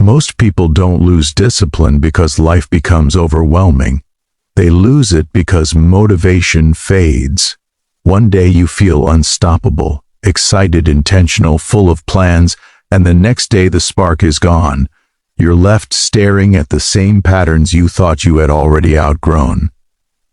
Most people don't lose discipline because life becomes overwhelming. They lose it because motivation fades. One day you feel unstoppable, excited, intentional, full of plans, and the next day the spark is gone. You're left staring at the same patterns you thought you had already outgrown.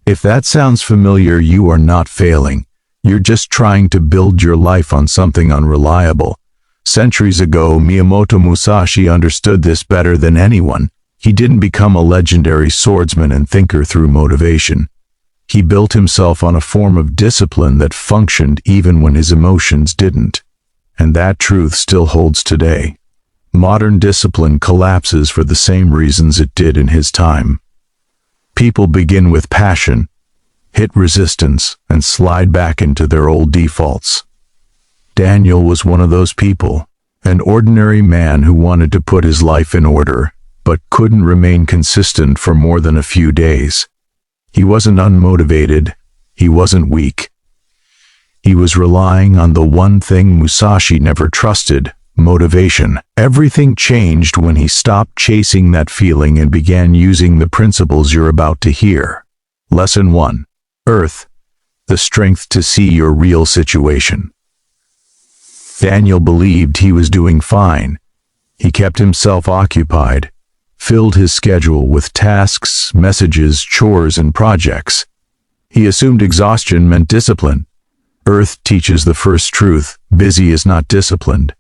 If that sounds familiar, you are not failing. You're just trying to build your life on something unreliable. Centuries ago, Miyamoto Musashi understood this better than anyone. He didn't become a legendary swordsman and thinker through motivation. He built himself on a form of discipline that functioned even when his emotions didn't. And that truth still holds today. Modern discipline collapses for the same reasons it did in his time. People begin with passion, hit resistance, and slide back into their old defaults. Daniel was one of those people, an ordinary man who wanted to put his life in order, but couldn't remain consistent for more than a few days. He wasn't unmotivated, he wasn't weak. He was relying on the one thing Musashi never trusted: motivation. Everything changed when he stopped chasing that feeling and began using the principles you're about to hear. Lesson 1. Earth, the strength to see your real situation. Daniel believed he was doing fine. He kept himself occupied, filled his schedule with tasks, messages, chores, and projects. He assumed exhaustion meant discipline. Earth teaches the first truth: busy is not disciplined.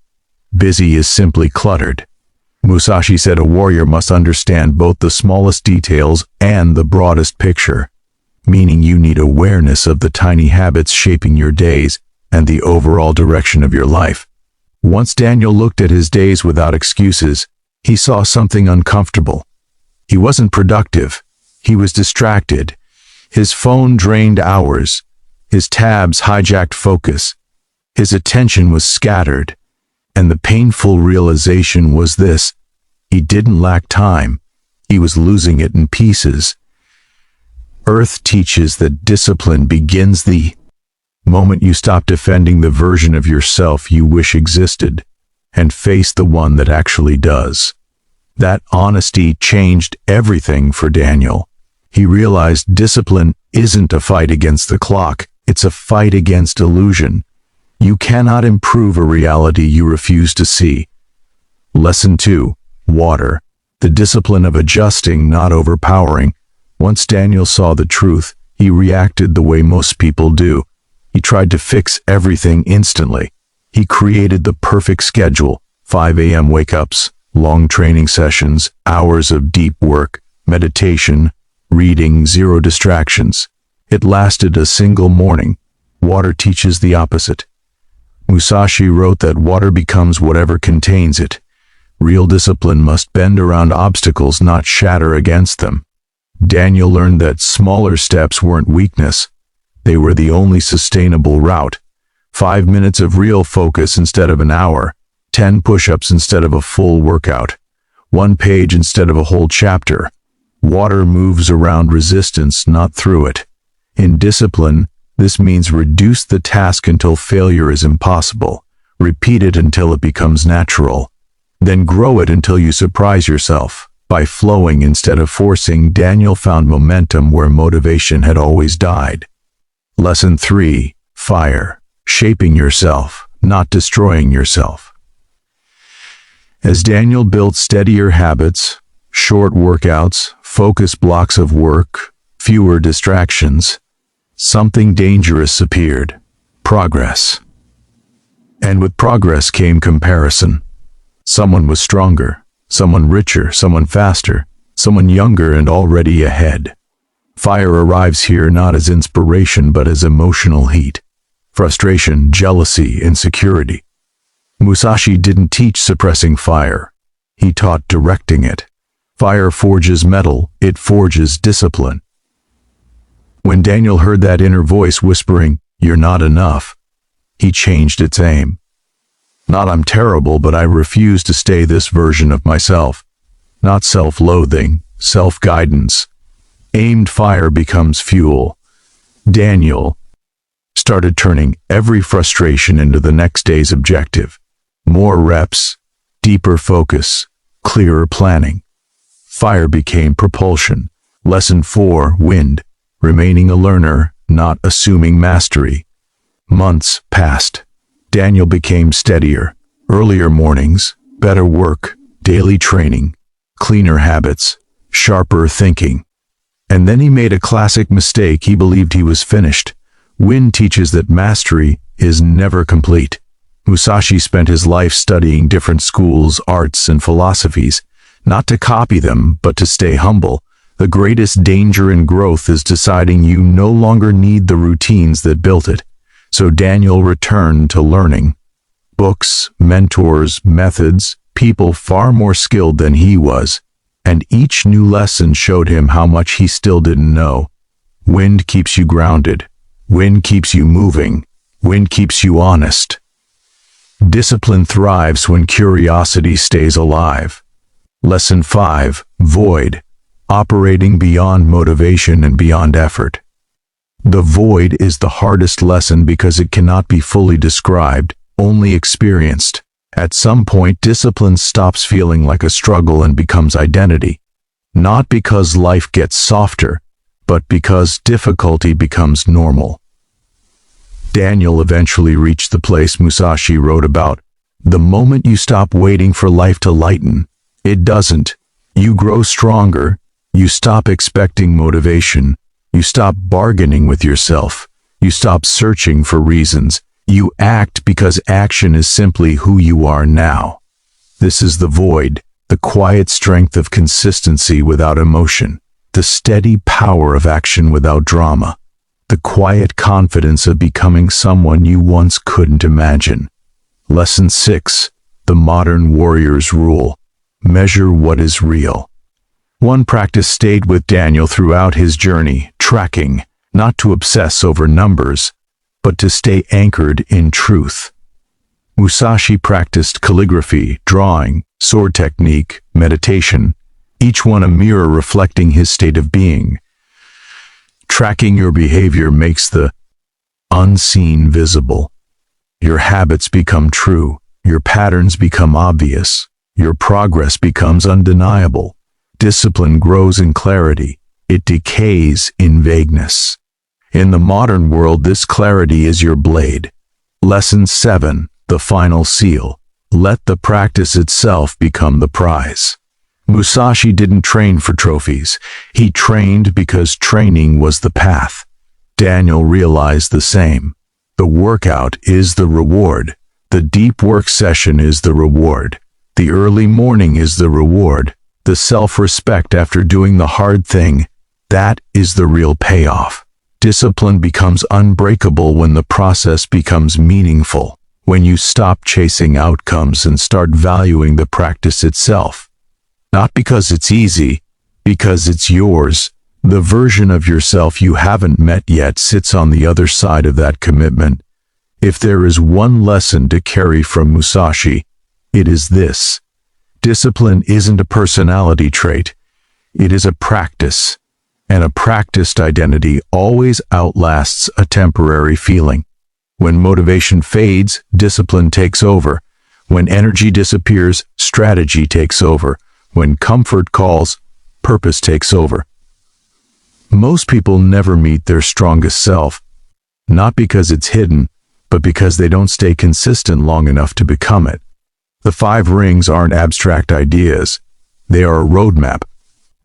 Busy is simply cluttered. Musashi said a warrior must understand both the smallest details and the broadest picture, meaning you need awareness of the tiny habits shaping your days and the overall direction of your life. Once Daniel looked at his days without excuses, he saw something uncomfortable. He wasn't productive. He was distracted. His phone drained hours. His tabs hijacked focus. His attention was scattered. And the painful realization was this: he didn't lack time. He was losing it in pieces. Earth teaches that discipline begins the moment you stop defending the version of yourself you wish existed and face the one that actually does. That honesty changed everything for Daniel. He realized discipline isn't a fight against the clock, it's a fight against illusion. You cannot improve a reality you refuse to see. Lesson 2. Water, the discipline of adjusting, not overpowering. Once Daniel saw the truth, he reacted the way most people do. He tried to fix everything instantly. He created the perfect schedule: 5 a.m. wake-ups, long training sessions, hours of deep work, meditation, reading, 0 distractions. It lasted a single morning. Water teaches the opposite. Musashi wrote that water becomes whatever contains it. Real discipline must bend around obstacles, not shatter against them. Daniel learned that smaller steps weren't weakness. They were the only sustainable route. 5 minutes of real focus instead of an hour. 10 push-ups instead of a full workout. 1 page instead of a whole chapter. Water moves around resistance, not through it. In discipline, this means reduce the task until failure is impossible. Repeat it until it becomes natural. Then grow it until you surprise yourself. By flowing instead of forcing, Daniel found momentum where motivation had always died. Lesson 3. Fire, shaping yourself, not destroying yourself. As Daniel built steadier habits, short workouts, focused blocks of work, fewer distractions, something dangerous appeared: progress. And with progress came comparison. Someone was stronger, someone richer, someone faster, someone younger and already ahead. Fire arrives here not as inspiration but as emotional heat. Frustration, jealousy, insecurity. Musashi didn't teach suppressing fire. He taught directing it. Fire forges metal, it forges discipline. When Daniel heard that inner voice whispering, "You're not enough," he changed its aim. Not "I'm terrible, but I refuse to stay this version of myself." Not self-loathing, self-guidance. Aimed fire becomes fuel. Daniel started turning every frustration into the next day's objective. More reps, deeper focus, clearer planning. Fire became propulsion. Lesson 4, wind, remaining a learner, not assuming mastery. Months passed. Daniel became steadier. Earlier mornings, better work, daily training, cleaner habits, sharper thinking. And then he made a classic mistake. He believed he was finished. Wind teaches that mastery is never complete. Musashi spent his life studying different schools, arts, and philosophies, not to copy them, but to stay humble. The greatest danger in growth is deciding you no longer need the routines that built it. So Daniel returned to learning. Books, mentors, methods, people far more skilled than he was, and each new lesson showed him how much he still didn't know. Wind keeps you grounded. Wind keeps you moving. Wind keeps you honest. Discipline thrives when curiosity stays alive. Lesson 5, void, operating beyond motivation and beyond effort. The void is the hardest lesson because it cannot be fully described, only experienced. At some point, discipline stops feeling like a struggle and becomes identity. Not because life gets softer, but because difficulty becomes normal. Daniel eventually reached the place Musashi wrote about. The moment you stop waiting for life to lighten, it doesn't. You grow stronger. You stop expecting motivation. You stop bargaining with yourself. You stop searching for reasons. You act because action is simply who you are now. This is the void, the quiet strength of consistency without emotion, the steady power of action without drama, the quiet confidence of becoming someone you once couldn't imagine. Lesson 6, the modern warrior's rule. Measure what is real. One practice stayed with Daniel throughout his journey, tracking, not to obsess over numbers, but to stay anchored in truth. Musashi practiced calligraphy, drawing, sword technique, meditation, each one a mirror reflecting his state of being. Tracking your behavior makes the unseen visible. Your habits become true, your patterns become obvious, your progress becomes undeniable. Discipline grows in clarity, it decays in vagueness. In the modern world, this clarity is your blade. Lesson 7, the final seal. Let the practice itself become the prize. Musashi didn't train for trophies. He trained because training was the path. Daniel realized the same. The workout is the reward. The deep work session is the reward. The early morning is the reward. The self-respect after doing the hard thing, that is the real payoff. Discipline becomes unbreakable when the process becomes meaningful, when you stop chasing outcomes and start valuing the practice itself. Not because it's easy, because it's yours. The version of yourself you haven't met yet sits on the other side of that commitment. If there is one lesson to carry from Musashi, it is this. Discipline isn't a personality trait. It is a practice. And a practiced identity always outlasts a temporary feeling. When motivation fades, discipline takes over. When energy disappears, strategy takes over. When comfort calls, purpose takes over. Most people never meet their strongest self, not because it's hidden, but because they don't stay consistent long enough to become it. The 5 rings aren't abstract ideas. They are a roadmap.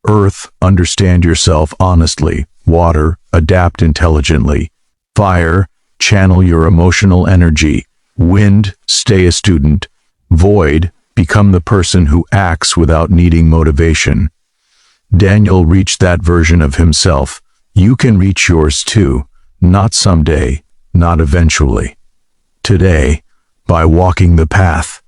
Earth, understand yourself honestly. Water, adapt intelligently. Fire, channel your emotional energy. Wind, stay a student. Void, become the person who acts without needing motivation. Daniel reached that version of himself. You can reach yours too, not someday, not eventually. Today, by walking the path.